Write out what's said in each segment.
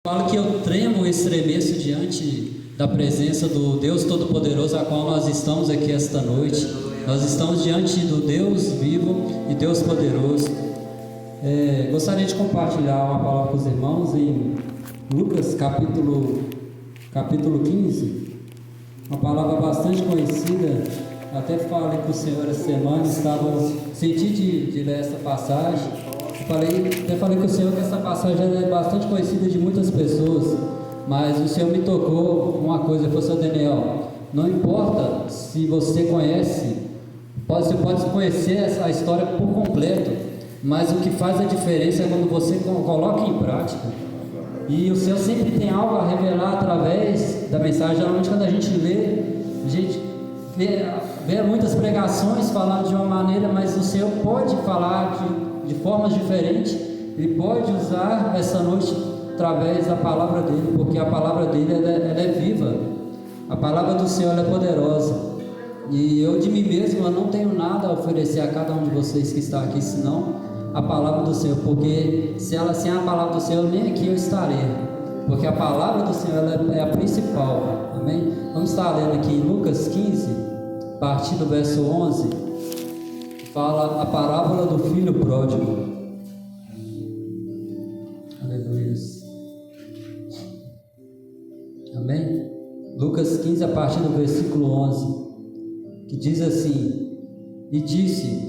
Falo que eu tremo e estremeço diante da presença do Deus Todo-Poderoso, a qual nós estamos aqui esta noite. Nós estamos diante do Deus vivo e Deus poderoso. Gostaria de compartilhar uma palavra com os irmãos em Lucas capítulo 15, uma palavra bastante conhecida. Até falei para o Senhor essa semana, senti de ler essa passagem. Até falei com o Senhor que essa passagem é bastante conhecida de muitas pessoas, mas o Senhor me tocou uma coisa. Ele falou assim: Daniel, não importa se você conhece, você pode conhecer essa história por completo, mas o que faz a diferença é quando você coloca em prática. E o Senhor sempre tem algo a revelar através da mensagem. Geralmente quando a gente lê, a gente vê muitas pregações falando de uma maneira, mas o Senhor pode falar de formas diferentes. Ele pode usar essa noite através da palavra dele, porque a palavra dele ela é viva. A palavra do Senhor ela é poderosa. E eu de mim mesmo eu não tenho nada a oferecer a cada um de vocês que está aqui, senão a palavra do Senhor, porque sem a palavra do Senhor, nem aqui eu estarei, porque a palavra do Senhor ela é a principal. Amém? Vamos estar lendo aqui em Lucas 15, a partir do verso 11. Fala a parábola do filho pródigo. Aleluia. Amém? Lucas 15, a partir do versículo 11, que diz assim: e disse,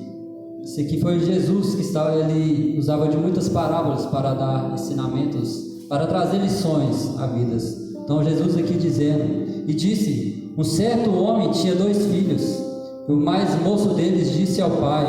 isso aqui foi Jesus que ele usava de muitas parábolas para dar ensinamentos, para trazer lições à vida. Então Jesus aqui dizendo, e disse, um certo homem tinha 2 filhos. O mais moço deles disse ao pai: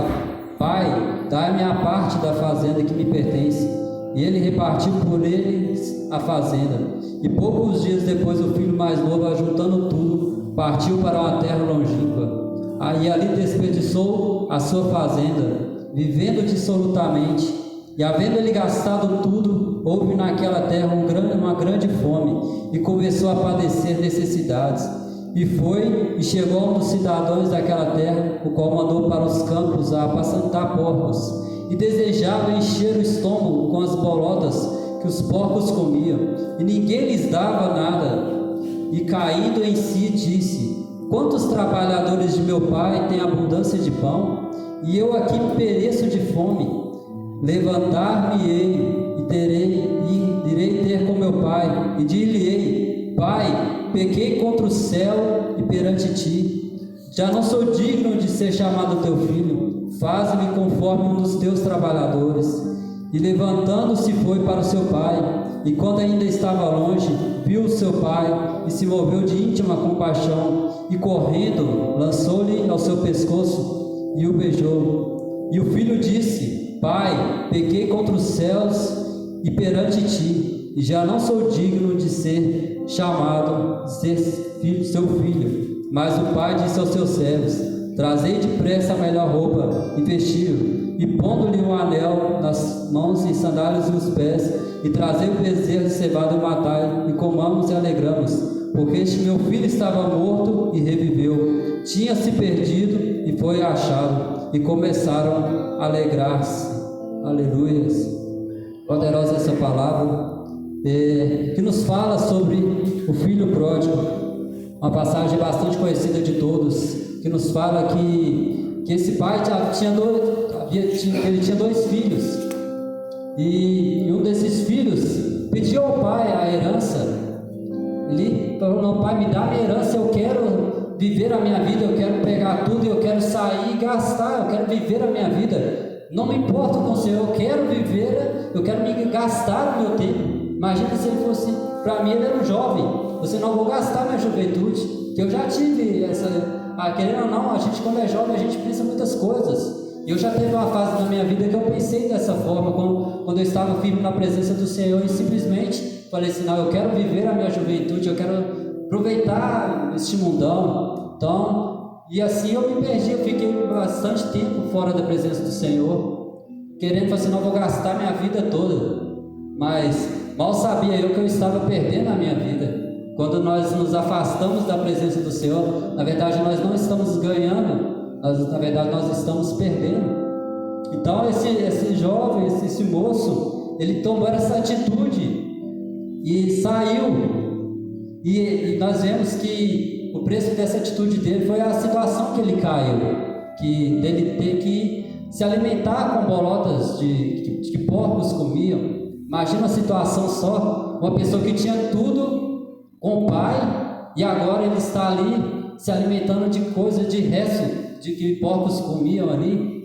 Pai, dá-me a parte da fazenda que me pertence. E ele repartiu por eles a fazenda. E poucos dias depois o filho mais novo, ajuntando tudo, partiu para uma terra longínqua. Aí ali desperdiçou a sua fazenda, vivendo dissolutamente. E havendo ele gastado tudo, houve naquela terra uma grande fome, e começou a padecer necessidades. E foi e chegou a um dos cidadãos daquela terra, o qual mandou para os campos a apacentar porcos, e desejava encher o estômago com as bolotas que os porcos comiam, e ninguém lhes dava nada. E caindo em si disse: quantos trabalhadores de meu pai têm abundância de pão, e eu aqui pereço de fome? Levantar-me-ei e irei ter com meu pai, e dir-lhe-ei: Pai, pequei contra o céu e perante ti, já não sou digno de ser chamado teu filho, faze-me conforme um dos teus trabalhadores. E levantando-se foi para o seu pai, e quando ainda estava longe, viu o seu pai, e se moveu de íntima compaixão, e correndo, lançou-lhe ao seu pescoço, e o beijou. E o filho disse: Pai, pequei contra os céus e perante ti, e já não sou digno de ser chamado seu filho. Mas o pai disse aos seus servos: trazei depressa a melhor roupa e vestiu, e pondo-lhe um anel nas mãos e sandálias nos pés, e trazei o bezerro de cevada e matai, e comamos e alegramos, porque este meu filho estava morto e reviveu, tinha se perdido e foi achado, e começaram a alegrar-se. Aleluias. Poderosa essa palavra, que nos fala sobre o filho pródigo, uma passagem bastante conhecida de todos, que nos fala que esse pai tinha 2 filhos, e um desses filhos pediu ao pai a herança. Ele falou: não, pai, me dá a minha herança, eu quero viver a minha vida, eu quero pegar tudo, eu quero sair e gastar, eu quero viver a minha vida, não me importa com o Senhor, eu quero viver, eu quero me gastar o meu tempo. Imagina se ele fosse, para mim ele era um jovem, você: não vou gastar minha juventude, que eu já tive essa, querendo ou não, a gente quando é jovem a gente pensa muitas coisas, e eu já teve uma fase na minha vida que eu pensei dessa forma, quando eu estava firme na presença do Senhor, e simplesmente falei assim: não, eu quero viver a minha juventude, eu quero aproveitar este mundão. Então, e assim eu me perdi, eu fiquei bastante tempo fora da presença do Senhor, querendo falar assim: não, vou gastar minha vida toda. Mas mal sabia eu que eu estava perdendo a minha vida. Quando nós nos afastamos da presença do Senhor, na verdade nós não estamos ganhando, na verdade nós estamos perdendo. Então esse jovem, esse moço, ele tomou essa atitude, e saiu. E nós vemos que o preço dessa atitude dele foi a situação que ele caiu, que dele ter que se alimentar com bolotas que porcos comiam. Imagina a situação só, uma pessoa que tinha tudo com o pai e agora ele está ali se alimentando de coisas de resto de que porcos comiam ali.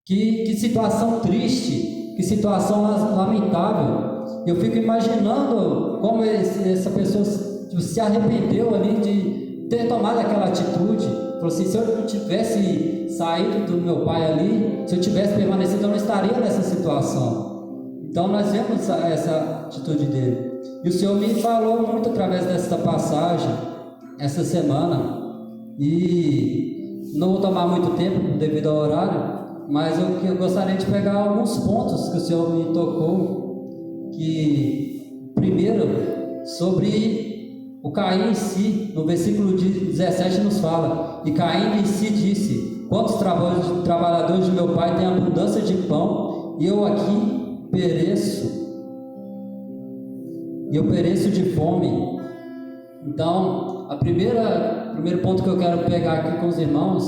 Que situação triste, que situação lamentável. Eu fico imaginando como essa pessoa se arrependeu ali de ter tomado aquela atitude. Falou assim: se eu não tivesse saído do meu pai ali, se eu tivesse permanecido, eu não estaria nessa situação. Então nós vemos essa atitude dele. E o Senhor me falou muito através dessa passagem essa semana. E não vou tomar muito tempo devido ao horário, mas eu gostaria de pegar alguns pontos que o Senhor me tocou. Que primeiro, sobre o Caim em si, no versículo 17 nos fala: e Caim em si disse: quantos trabalhadores de meu pai têm abundância de pão, e eu aqui pereço, e eu pereço de fome. Então, primeiro ponto que eu quero pegar aqui com os irmãos,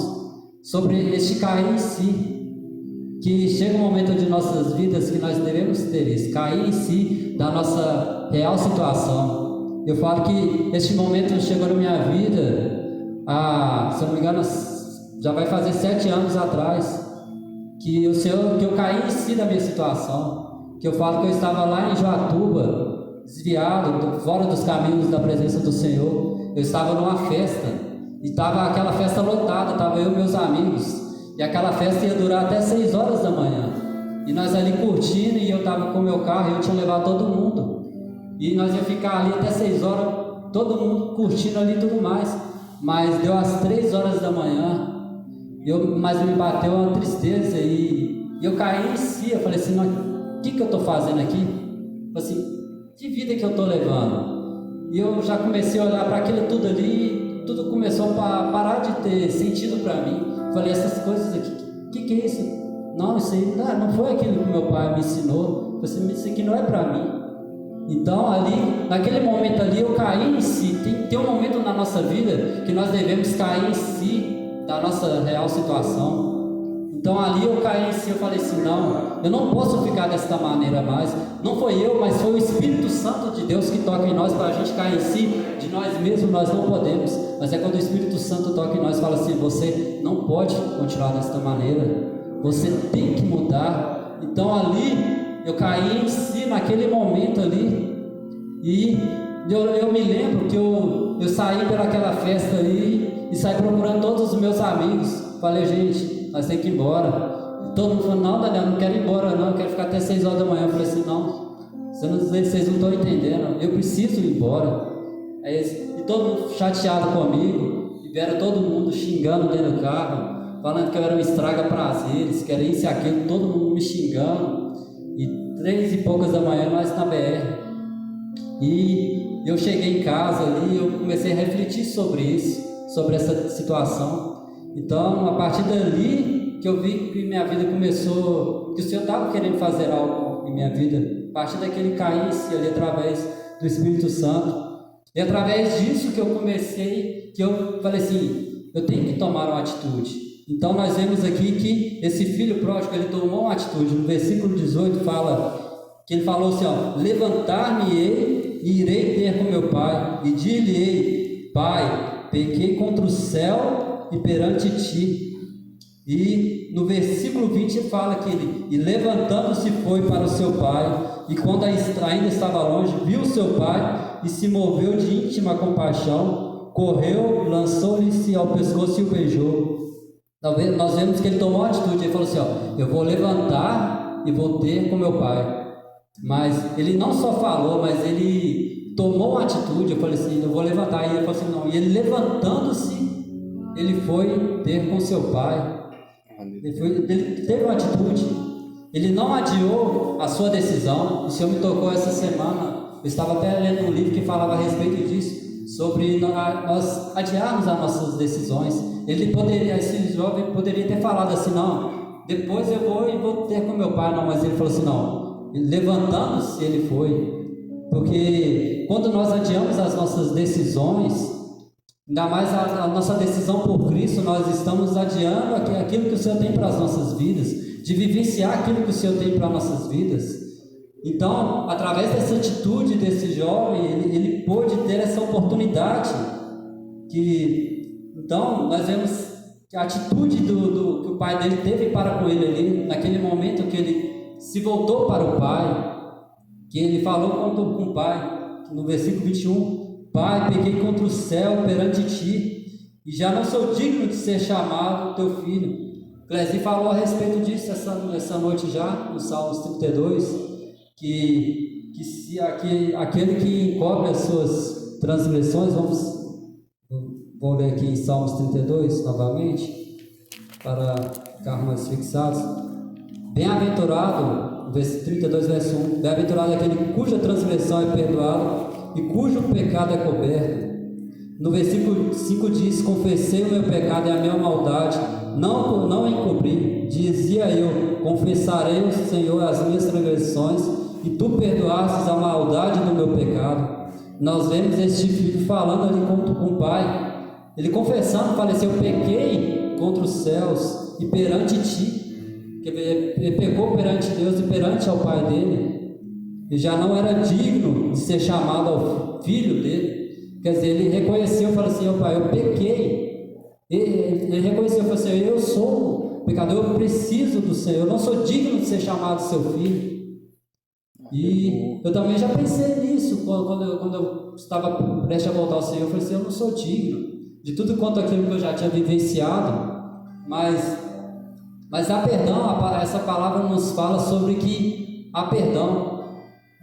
sobre este Caim em si, que chega um momento de nossas vidas que nós devemos ter esse cair em si da nossa real situação. Eu falo que este momento chegou na minha vida, se eu não me engano, já vai fazer 7 anos atrás, que eu caí em si da minha situação, que eu falo que eu estava lá em Joatuba, desviado, fora dos caminhos da presença do Senhor. Eu estava numa festa, e estava aquela festa lotada, estava eu e meus amigos, e aquela festa ia durar até 6 horas da manhã, e nós ali curtindo, e eu estava com o meu carro, e eu tinha levado todo mundo, e nós ia ficar ali até 6 horas, todo mundo curtindo ali e tudo mais. Mas deu às 3 horas da manhã, mas me bateu uma tristeza, e eu caí em si. Eu falei assim: o que eu estou fazendo aqui? Eu falei assim: que vida que eu estou levando? E eu já comecei a olhar para aquilo tudo ali, tudo começou a parar de ter sentido para mim. Falei: essas coisas aqui, o que é isso? Não, isso aí não foi aquilo que meu pai me ensinou. Eu falei: isso aqui não é para mim. Então ali, naquele momento ali, eu caí em si. Tem um momento na nossa vida que nós devemos cair em si da nossa real situação. Então ali eu caí em si, eu falei assim: não, eu não posso ficar desta maneira mais. Não foi eu, mas foi o Espírito Santo de Deus que toca em nós para a gente cair em si. De nós mesmos nós não podemos, mas é quando o Espírito Santo toca em nós e fala assim: você não pode continuar desta maneira, você tem que mudar. Então ali eu caí em si naquele momento ali, e eu me lembro que eu saí pelaquela festa ali e saí procurando todos os meus amigos. Falei: gente, nós temos que ir embora. E todo mundo falou: não, Daniel, não quero ir embora não, eu quero ficar até 6 horas da manhã. Eu falei assim: não, vocês não estão entendendo, eu preciso ir embora. E todo mundo chateado comigo, e vieram todo mundo xingando dentro do carro, falando que eu era um estraga-prazeres, que era isso e aquilo, todo mundo me xingando. E 3 e poucas da manhã nós na BR, e eu cheguei em casa ali, eu comecei a refletir sobre isso, sobre essa situação. Então, a partir dali que eu vi que minha vida começou, que o Senhor estava querendo fazer algo em minha vida, a partir daquele cair ali através do Espírito Santo. E através disso que eu comecei, que eu falei assim: eu tenho que tomar uma atitude. Então nós vemos aqui que esse filho pródigo, ele tomou uma atitude. No versículo 18 fala, que ele falou assim: levantar-me-ei e irei ter com meu pai, e dir-lhe-ei: pai, pequei contra o céu e perante ti. E no versículo 20 fala que ele, e levantando-se foi para o seu pai, e quando ainda estava longe, viu o seu pai, e se moveu de íntima compaixão, correu, lançou-lhe-se ao pescoço e o beijou. Nós vemos que ele tomou uma atitude. Ele falou assim: eu vou levantar e vou ter com meu pai. Mas ele não só falou, mas ele tomou uma atitude. Eu falei assim: eu vou levantar. E ele falou assim: não. E ele levantando-se, ele foi ter com seu pai. Ele teve uma atitude. Ele não adiou a sua decisão. O Senhor me tocou essa semana. Eu estava até lendo um livro que falava a respeito disso, sobre nós adiarmos as nossas decisões. Esse jovem poderia ter falado assim: não, depois eu vou ter com meu pai. Não, mas ele falou assim: não, levantando-se ele foi. Porque quando nós adiamos as nossas decisões, ainda mais a nossa decisão por Cristo, nós estamos adiando aquilo que o Senhor tem para as nossas vidas, de vivenciar aquilo que o Senhor tem para as nossas vidas. Então, através dessa atitude desse jovem, ele pôde ter essa oportunidade. Então, nós vemos que a atitude que o pai dele teve para com ele ali, naquele momento que ele se voltou para o pai, que ele falou com o pai, no versículo 21, Pai, pequei contra o céu perante ti, e já não sou digno de ser chamado teu filho. Clesi falou a respeito disso essa noite já, no Salmos 32, que se aquele que encobre as suas transgressões, vou ler aqui em Salmos 32 novamente, para ficarmos mais fixados. Bem-aventurado, 32 verso 1, bem-aventurado é aquele cuja transgressão é perdoada e cujo pecado é coberto. No versículo 5 diz, confessei o meu pecado e a minha maldade, não encobri, dizia eu, confessarei ao Senhor as minhas transgressões, e tu perdoastes a maldade do meu pecado. Nós vemos este filho falando ali com o pai, ele confessando, faleceu, eu pequei contra os céus e perante ti, ele pecou perante Deus e perante ao pai dele, e já não era digno de ser chamado ao filho dele. Quer dizer, ele reconheceu, falou assim, ó pai, eu pequei. Ele reconheceu, falou assim, eu sou pecador, eu preciso do Senhor, eu não sou digno de ser chamado seu filho. E eu também já pensei nisso, quando eu estava prestes a voltar ao Senhor, eu falei assim, eu não sou digno de tudo quanto aquilo que eu já tinha vivenciado, mas há perdão. Essa palavra nos fala sobre que há perdão,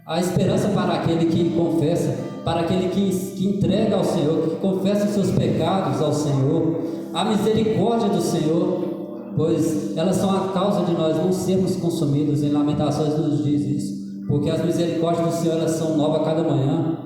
há esperança para aquele que confessa, para aquele que entrega ao Senhor, que confessa os seus pecados ao Senhor, a misericórdia do Senhor, pois elas são a causa de nós não sermos consumidos. Em Lamentações nos diz isso, porque as misericórdias do Senhor elas são novas a cada manhã,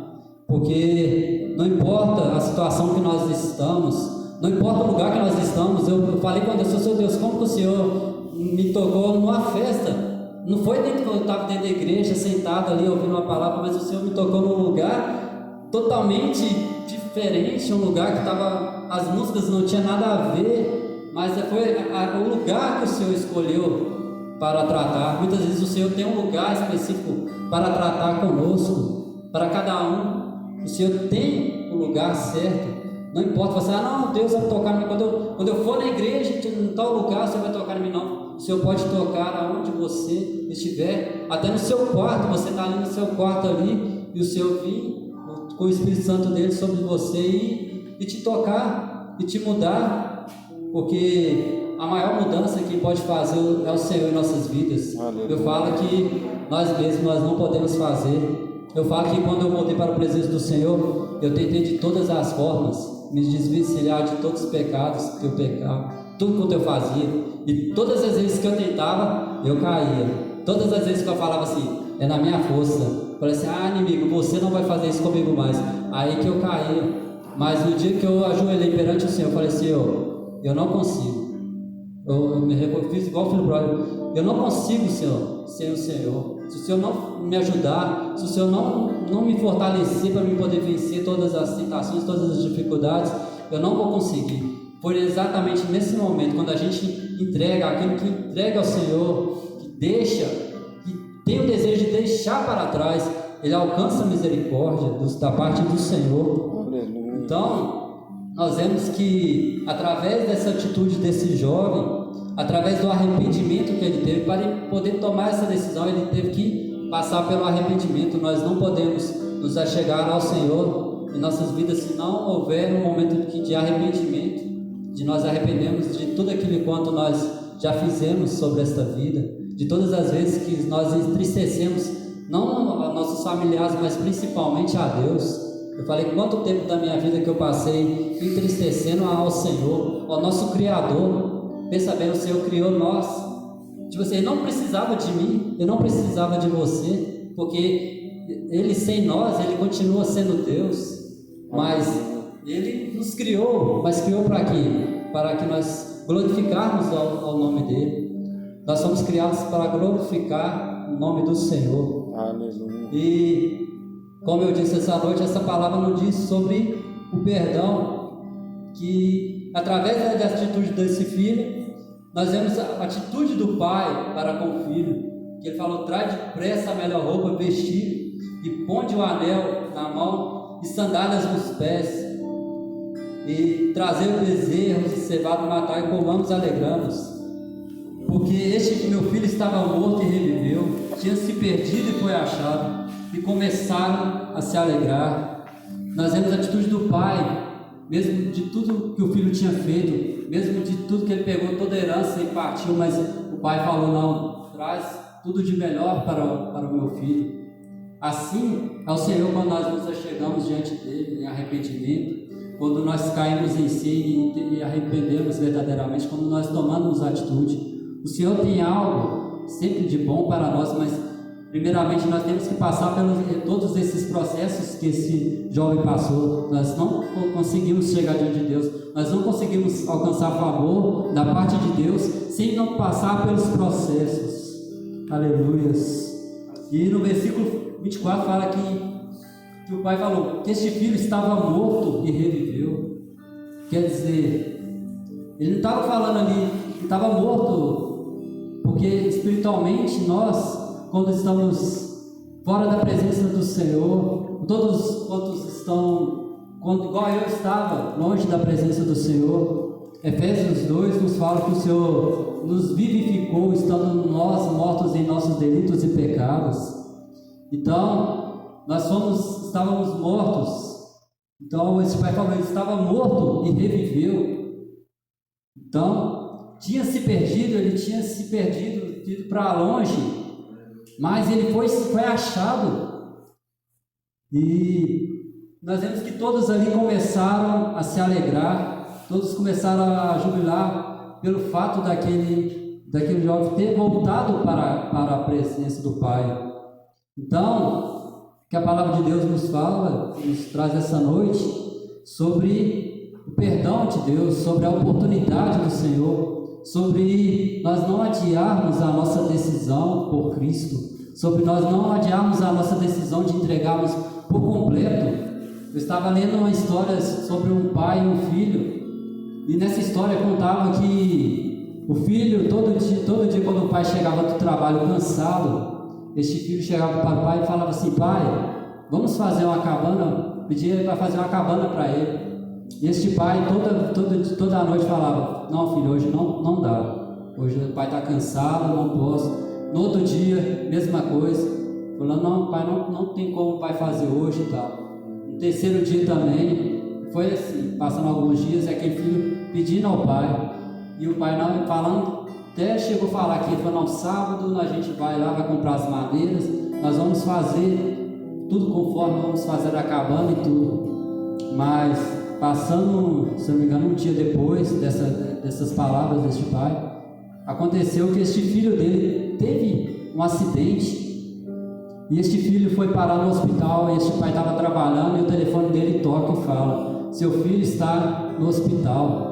porque não importa a situação que nós estamos, não importa o lugar que nós estamos. Eu falei com Deus, Senhor Deus, como que o Senhor me tocou numa festa? Não foi dentro que eu estava dentro da igreja, sentado ali, ouvindo uma palavra, mas o Senhor me tocou num lugar totalmente diferente, um lugar que estava, as músicas não tinham nada a ver, mas foi o lugar que o Senhor escolheu para tratar. Muitas vezes o Senhor tem um lugar específico para tratar conosco, para cada um. O Senhor tem o lugar certo. Não importa você, não, Deus vai tocar em mim. Quando eu for na igreja, em tal lugar, o Senhor vai tocar em mim. Não, o Senhor pode tocar aonde você estiver, até no seu quarto. Você está ali no seu quarto ali, e o Senhor vir com o Espírito Santo dele sobre você e te tocar, e te mudar, porque a maior mudança que pode fazer é o Senhor em nossas vidas. Aleluia. Eu falo que nós mesmos não podemos fazer. Eu falo que quando eu voltei para a presença do Senhor, eu tentei de todas as formas me desvencilhar de todos os pecados que eu pecava, tudo quanto eu fazia, e todas as vezes que eu tentava, eu caía. Todas as vezes que eu falava assim, é na minha força, eu falei assim, inimigo, você não vai fazer isso comigo mais. Aí que eu caía. Mas no dia que eu ajoelhei perante o Senhor, eu falei assim, eu não consigo. Eu fiz igual o filho pródigo, eu não consigo, Senhor, sem o Senhor. Se o Senhor não me ajudar, se o Senhor não me fortalecer para me poder vencer todas as tentações, todas as dificuldades, eu não vou conseguir. Foi exatamente nesse momento, quando a gente entrega aquilo que entrega ao Senhor, que tem o desejo de deixar para trás, ele alcança a misericórdia da parte do Senhor. Então, nós vemos que através dessa atitude desse jovem, através do arrependimento que ele teve, para ele poder tomar essa decisão, ele teve que passar pelo arrependimento. Nós não podemos nos achegar ao Senhor em nossas vidas se não houver um momento de arrependimento, de nós arrependermos de tudo aquilo quanto nós já fizemos sobre esta vida, de todas as vezes que nós entristecemos, não a nossos familiares, mas principalmente a Deus. Eu falei quanto tempo da minha vida que eu passei entristecendo ao Senhor, ao nosso Criador. Pensa bem, o Senhor criou nós. Tipo assim, Ele não precisava de mim, Ele não precisava de você, porque Ele sem nós, Ele continua sendo Deus. Mas Ele nos criou, mas criou para quê? Para que nós glorificarmos ao nome dEle. Nós somos criados para glorificar o nome do Senhor. Aleluia. E Como eu disse essa noite, essa palavra nos diz sobre o perdão, que através da atitude desse filho, nós vemos a atitude do pai para com o filho, que ele falou: traz depressa a melhor roupa, vestir, e ponde o anel na mão e sandálias nos pés, e trazer o bezerro e cevado, matar, e comamos e alegramos. Porque este meu filho estava morto e reviveu, tinha se perdido e foi achado, e começaram a se alegrar. Nós vemos a atitude do pai, mesmo de tudo que o filho tinha feito, mesmo de tudo que ele pegou, toda a herança e partiu, mas o pai falou: não, traz tudo de melhor para o meu filho. Assim é o Senhor quando nós nos achegamos diante dele em arrependimento, quando nós caímos em si e arrependemos verdadeiramente, quando nós tomamos atitude. O Senhor tem algo sempre de bom para nós, mas primeiramente nós temos que passar pelos todos esses processos que esse jovem passou. Nós não conseguimos chegar diante de Deus, nós não conseguimos alcançar favor da parte de Deus sem não passar pelos processos. Aleluias. E no versículo 24 fala que o pai falou que este filho estava morto e reviveu. Quer dizer, ele não estava falando ali que estava morto, porque espiritualmente nós, quando estamos fora da presença do Senhor, todos quantos estão, igual eu estava, longe da presença do Senhor, Efésios 2 nos fala que o Senhor nos vivificou, estando nós mortos em nossos delitos e pecados. Então, nós estávamos mortos. Então, esse pai falou: ele estava morto e reviveu. Então, ele tinha se perdido, ido para longe, mas ele foi achado. E nós vemos que todos ali começaram a se alegrar, todos começaram a jubilar pelo fato daquele jovem ter voltado para a presença do Pai. Então, que a palavra de Deus nos fala, nos traz essa noite, sobre o perdão de Deus, sobre a oportunidade do Senhor, sobre nós não adiarmos a nossa decisão por Cristo, sobre nós não adiarmos a nossa decisão de entregarmos por completo. Eu estava lendo uma história sobre um pai e um filho, e nessa história contava que o filho, todo dia quando o pai chegava do trabalho cansado, este filho chegava para o pai e falava assim: pai, vamos fazer uma cabana, pedia ele para fazer uma cabana para ele. E este pai toda noite falava: não filho, hoje não dá, hoje o pai está cansado, não posso. No outro dia, mesma coisa, falando: não pai, não tem como o pai fazer hoje e tal. No terceiro dia também, foi assim, passando alguns dias, aquele filho pedindo ao pai, e o pai não falando, até chegou a falar que ele falou: não, sábado a gente vai lá, vai comprar as madeiras, nós vamos fazer tudo conforme, vamos fazer a cabana e tudo. Mas passando, se não me engano, um dia depois dessas palavras deste pai, aconteceu que este filho dele teve um acidente, e este filho foi parar no hospital, e este pai estava trabalhando, e o telefone dele toca e fala: seu filho está no hospital.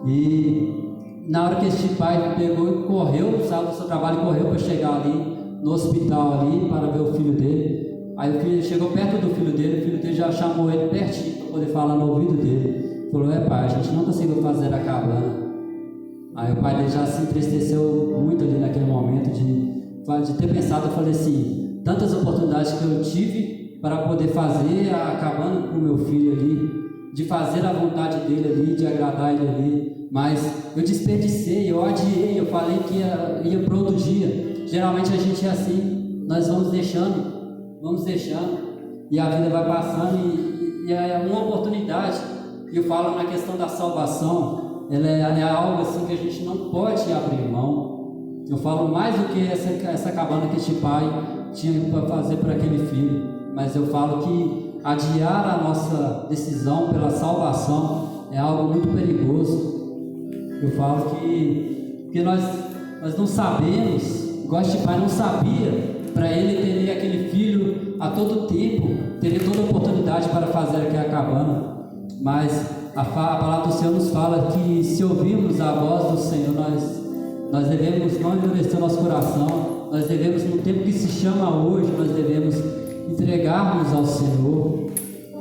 E na hora que este pai pegou e correu, saiu do seu trabalho e correu para chegar ali no hospital ali para ver o filho dele. Aí o filho chegou perto do filho dele, o filho dele já chamou ele pertinho para poder falar no ouvido dele. Falou: pai, a gente não conseguiu fazer a cabana. Aí o pai dele já se entristeceu muito ali naquele momento de ter pensado. Eu falei assim: tantas oportunidades que eu tive para poder fazer a cabana para o meu filho ali, de fazer a vontade dele ali, de agradar ele ali, mas eu desperdicei, eu adiei, eu falei que ia para outro dia. Geralmente a gente é assim, nós vamos deixando, e a vida vai passando, e é uma oportunidade. E eu falo na questão da salvação, ela é algo assim que a gente não pode abrir mão. Eu falo mais do que essa cabana que este pai tinha para fazer para aquele filho, mas eu falo que adiar a nossa decisão pela salvação é algo muito perigoso. Eu falo que nós não sabemos, igual este pai não sabia. Para ele teria aquele filho a todo tempo, teria toda a oportunidade para fazer aquela cabana, mas a palavra do Senhor nos fala que se ouvirmos a voz do Senhor, nós devemos não endurecer nosso coração, nós devemos, no tempo que se chama hoje, nós devemos entregarmos ao Senhor.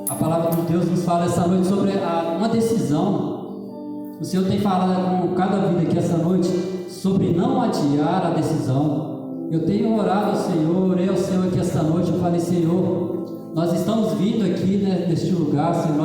A palavra de Deus nos fala essa noite sobre uma decisão. O Senhor tem falado com cada vida aqui essa noite sobre não adiar a decisão. Eu tenho orado ao Senhor, orei ao Senhor aqui esta noite, eu falei: Senhor, nós estamos vindo aqui, né, neste lugar, Senhor,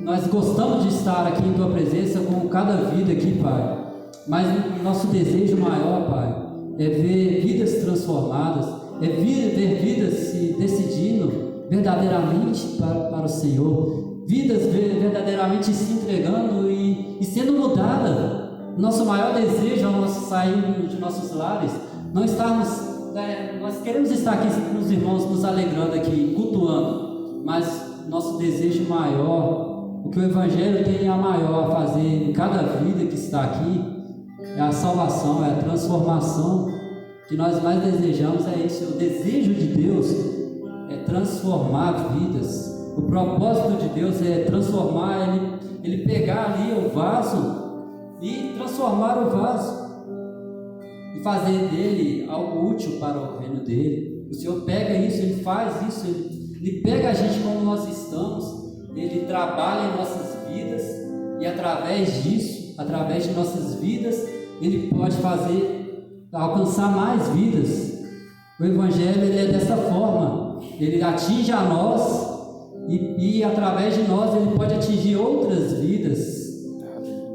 nós gostamos de estar aqui em Tua presença com cada vida aqui, Pai. Mas o nosso desejo maior, Pai, é ver vidas transformadas, é ver vidas se decidindo verdadeiramente para o Senhor, vidas verdadeiramente se entregando e sendo mudada. Nosso maior desejo ao nosso sair de nossos lares, nós queremos estar aqui com os irmãos nos alegrando aqui, cultuando, mas nosso desejo maior, o que o Evangelho tem a maior a fazer em cada vida que está aqui, é a salvação, é a transformação. O que nós mais desejamos é isso. O desejo de Deus é transformar vidas. O propósito de Deus é transformar, Ele pegar ali o vaso e transformar o vaso e fazer dele algo útil para o reino dele. O Senhor pega isso, Ele faz isso, Ele pega a gente como nós estamos, Ele trabalha em nossas vidas e através disso, através de nossas vidas, Ele pode alcançar mais vidas. O Evangelho ele é dessa forma, ele atinge a nós e através de nós ele pode atingir outras vidas.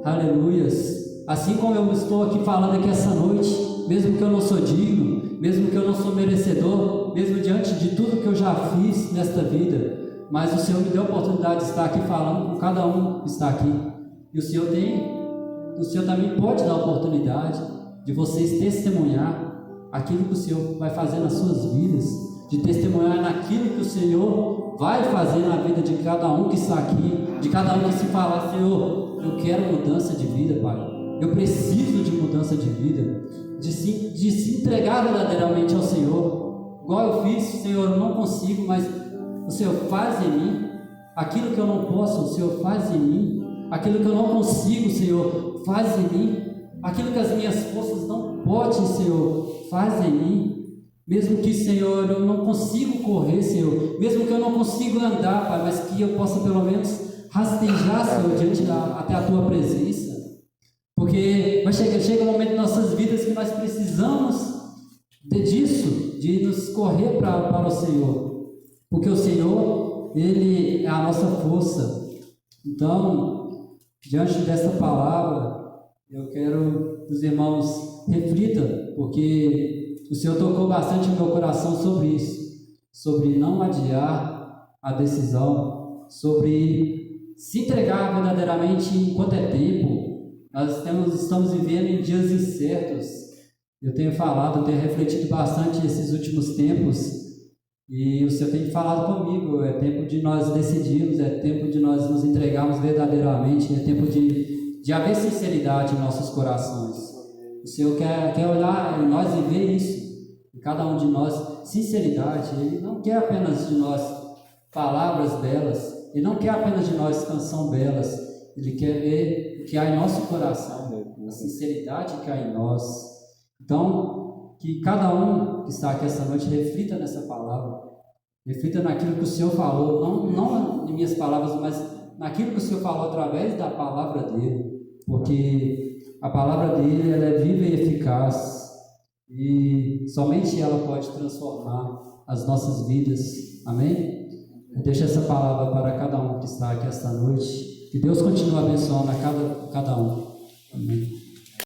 Aleluias. Assim como eu estou aqui falando aqui essa noite, mesmo que eu não sou digno, mesmo que eu não sou merecedor, mesmo diante de tudo que eu já fiz nesta vida, mas o Senhor me deu a oportunidade de estar aqui falando com cada um que está aqui. E o Senhor também pode dar a oportunidade de vocês testemunhar aquilo que o Senhor vai fazer nas suas vidas, de testemunhar naquilo que o Senhor vai fazer na vida de cada um que está aqui, de cada um que se falar: Senhor, eu quero mudança de vida, Pai, eu preciso de mudança de vida, de se entregar verdadeiramente ao Senhor, igual eu fiz. Senhor, eu não consigo, mas o Senhor faz em mim aquilo que eu não posso, o Senhor faz em mim aquilo que eu não consigo, Senhor, faz em mim aquilo que as minhas forças não podem, Senhor, faz em mim. Mesmo que, Senhor, eu não consigo correr, Senhor, mesmo que eu não consiga andar, Pai, mas que eu possa pelo menos rastejar, Senhor, até a Tua presença. Porque chega um momento em nossas vidas que nós precisamos disso, de nos correr para o Senhor. Porque o Senhor, Ele é a nossa força. Então, diante dessa palavra, eu quero que os irmãos reflitam, porque o Senhor tocou bastante no meu coração sobre isso, sobre não adiar a decisão, sobre se entregar verdadeiramente enquanto é tempo. Nós estamos vivendo em dias incertos. Eu tenho refletido bastante esses últimos tempos, e o Senhor tem falado comigo. É tempo de nós decidirmos, é tempo de nós nos entregarmos verdadeiramente, é tempo de haver sinceridade em nossos corações. O Senhor quer olhar em nós e ver isso, em cada um de nós, sinceridade. Ele não quer apenas de nós palavras belas, Ele não quer apenas de nós canção belas, Ele quer ver o que há em nosso coração, a sinceridade que há em nós. Então, que cada um que está aqui essa noite reflita nessa palavra, reflita naquilo que o Senhor falou, não em minhas palavras, mas naquilo que o Senhor falou através da palavra dEle, porque a palavra dEle ela é viva e eficaz, e somente ela pode transformar as nossas vidas. Amém? Eu deixo essa palavra para cada um que está aqui esta noite. Que Deus continue abençoando a cada um.